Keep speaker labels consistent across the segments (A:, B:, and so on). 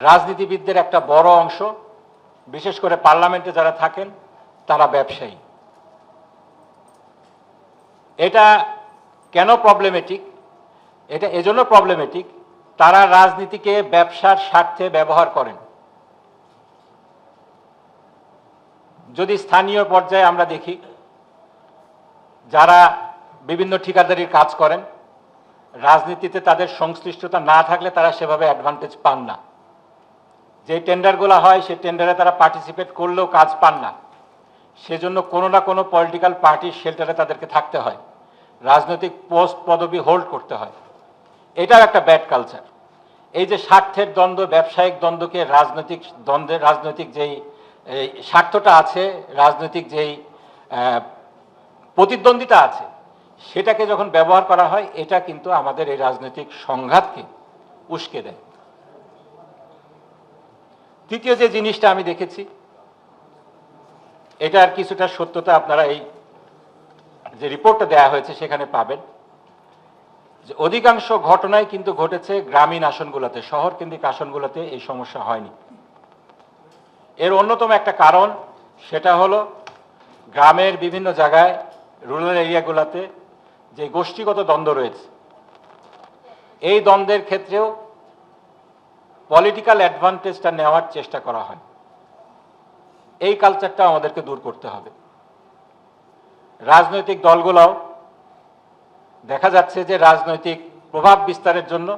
A: রাজনীতিবিদদের একটা বড় অংশ, বিশেষ করে পার্লামেন্টে যারা থাকেন, তারা ব্যবসায়ী। এটা কেন প্রবলেমেটিক? এটা এজন্য প্রবলেমেটিক, তারা রাজনীতিকে ব্যবসার স্বার্থে ব্যবহার করেন। যদি স্থানীয় পর্যায়ে আমরা দেখি, যারা বিভিন্ন ঠিকাদারির কাজ করেন, রাজনীতিতে তাদের সংশ্লিষ্টতা না থাকলে তারা সেভাবে অ্যাডভান্টেজ পান না। যে টেন্ডারগুলো হয় সেই টেন্ডারে তারা পার্টিসিপেট করলেও কাজ পান না। সেজন্য কোনো না কোনো পলিটিক্যাল পার্টির শেল্টারে তাদেরকে থাকতে হয়, রাজনৈতিক পোস্ট পদবি হোল্ড করতে হয়। এটাও একটা ব্যাড কালচার। এই যে স্বার্থের দ্বন্দ্ব, ব্যবসায়িক দ্বন্দ্বকে রাজনৈতিক দ্বন্দ্বে, রাজনৈতিক যেই স্বার্থটা আছে, রাজনৈতিক যেই প্রতিদ্বন্দ্বিতা আছে, সেটাকে যখন ব্যবহার করা হয়, এটা কিন্তু আমাদের এই রাজনৈতিক সংঘাতকে উস্কে দেয়। তৃতীয় যে জিনিসটা আমি দেখেছি, এটার কিছুটা সত্যতা আপনারা এই যে রিপোর্টটা দেওয়া হয়েছে সেখানে পাবেন, যে অধিকাংশ ঘটনাই কিন্তু ঘটেছে গ্রামীণ আসনগুলোতে, শহর কেন্দ্রিক আসনগুলোতে এই সমস্যা হয়নি। এর অন্যতম একটা কারণ, সেটা হলো গ্রামের বিভিন্ন জায়গায়, রুরাল এরিয়াগুলোতে যে গোষ্ঠীগত দ্বন্দ্ব রয়েছে, এই দ্বন্দ্বের ক্ষেত্রেও পলিটিক্যাল অ্যাডভান্টেজটা নেওয়ার চেষ্টা করা হয়। এই কালচারটা আমাদেরকে দূর করতে হবে। রাজনৈতিক দলগুলোও দেখা যাচ্ছে যে রাজনৈতিক প্রভাব বিস্তারের জন্য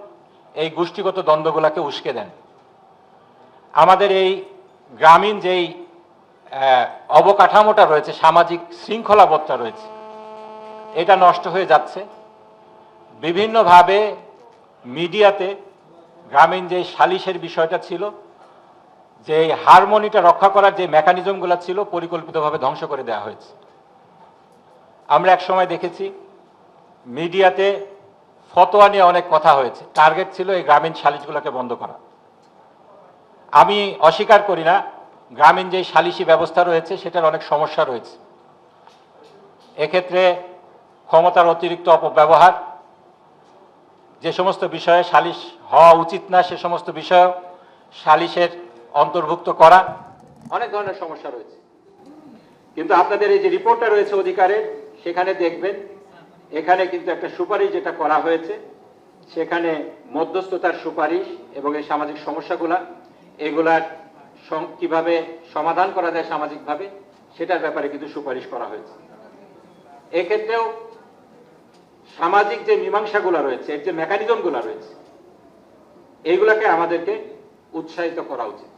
A: এই গোষ্ঠীগত দ্বন্দ্বগুলোকে উস্কে দেন। আমাদের এই গ্রামীণ যেই অবকাঠামোটা রয়েছে, সামাজিক শৃঙ্খলাবোধটা রয়েছে, এটা নষ্ট হয়ে যাচ্ছে। বিভিন্নভাবে মিডিয়াতে গ্রামীণ যে সালিশের বিষয়টা ছিল, যে হারমোনিটা রক্ষা করার যে মেকানিজমগুলো ছিল, পরিকল্পিতভাবে ধ্বংস করে দেওয়া হয়েছে। আমরা এক সময় দেখেছি মিডিয়াতে ফতোয়া নিয়ে অনেক কথা হয়েছে, টার্গেট ছিল এই গ্রামীণ সালিশগুলোকে বন্ধ করা। আমি অস্বীকার করি না, গ্রামীণ যে সালিশি ব্যবস্থা রয়েছে সেটার অনেক সমস্যা রয়েছে। এক্ষেত্রে ক্ষমতার অতিরিক্ত অপব্যবহার, যে সমস্ত বিষয়ে সালিশ হওয়া উচিত না সে সমস্ত বিষয় সালিশের অন্তর্ভুক্ত করা, অনেক ধরনের সমস্যা রয়েছে। কিন্তু আপনাদের এই যে রিপোর্টটা রয়েছে অধিকারের, সেখানে দেখবেন এখানে কিন্তু একটা সুপারিশ যেটা করা হয়েছে, সেখানে মধ্যস্থতার সুপারিশ এবং এই সামাজিক সমস্যাগুলা, এগুলার কিভাবে সমাধান করা যায় সামাজিকভাবে, সেটার ব্যাপারে কিন্তু সুপারিশ করা হয়েছে। এক্ষেত্রেও সামাজিক যে মীমাংসাগুলো রয়েছে, এর যে মেকানিজমগুলো রয়েছে, এইগুলাকে আমাদেরকে উৎসাহিত করা উচিত।